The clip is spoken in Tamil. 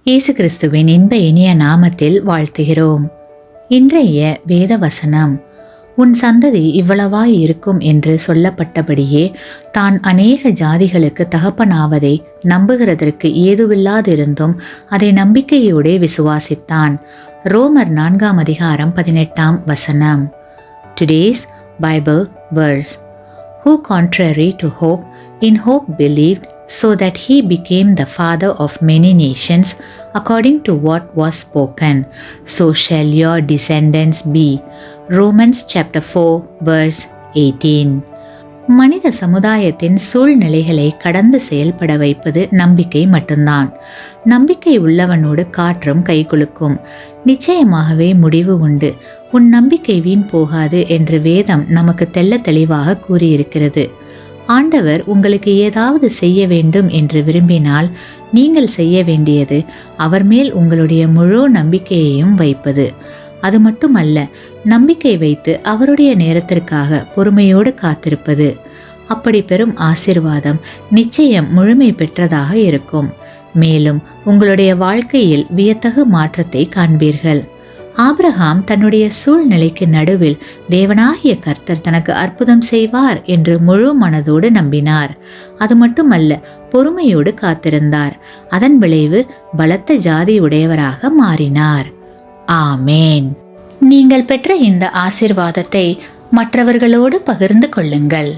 இயேசு கிறிஸ்துவின் இன்ப இனிய நாமத்தில் வாழ்த்துகிறோம். இன்றைய வேத வசனம், உன் சந்ததி இவ்வளவாய் இருக்கும் என்று சொல்லப்பட்டபடியே தான் அநேக ஜாதிகளுக்கு தகப்பனாவதை நம்புகிறதற்கு ஏதுவில்லாதிருந்தும் அதை நம்பிக்கையோடு விசுவாசித்தான். ரோமர் 4:18 Today's Bible verse. Who contrary to hope, in hope believed, so that he became the father of many nations, according to what was spoken, so shall your descendants be. Romans chapter 4 verse 18. மனித சமுதாயத்தின் சூழ்நிலைகளை கடந்து செயல்பட வைப்பது நம்பிக்கை மட்டும்தான். நம்பிக்கை உள்ளவனோடு காற்றும் கைகுலுக்கும். நிச்சயமாகவே முடிவு உண்டு. உன் நம்பிக்கை வீண் போகாது என்று வேதம் நமக்கு தெள்ள தெளிவாக கூறியிருக்கிறது. ஆண்டவர் உங்களுக்கு ஏதாவது செய்ய வேண்டும் என்று விரும்பினால் நீங்கள் செய்ய வேண்டியது அவர் மேல் உங்களுடைய முழு நம்பிக்கையையும் வைப்பது. அது மட்டுமல்ல, நம்பிக்கை வைத்து அவருடைய நேரத்திற்காக பொறுமையோடு காத்திருப்பது. அப்படி பெறும் ஆசீர்வாதம் நிச்சயம் முழுமை பெற்றதாக இருக்கும். மேலும் உங்களுடைய வாழ்க்கையில் வியத்தகு மாற்றத்தை காண்பீர்கள். ஆபிரகாம் தன்னுடைய சூழ்நிலைக்கு நடுவில் தேவனாகிய கர்த்தர் தனக்கு அற்புதம் செய்வார் என்று முழு மனதோடு நம்பினார். அது மட்டுமல்ல, பொறுமையோடு காத்திருந்தார். அதன் விளைவு பலத்த ஜாதி உடையவராக மாறினார். ஆமேன். நீங்கள் பெற்ற இந்த ஆசீர்வாதத்தை மற்றவர்களோடு பகிர்ந்து கொள்ளுங்கள்.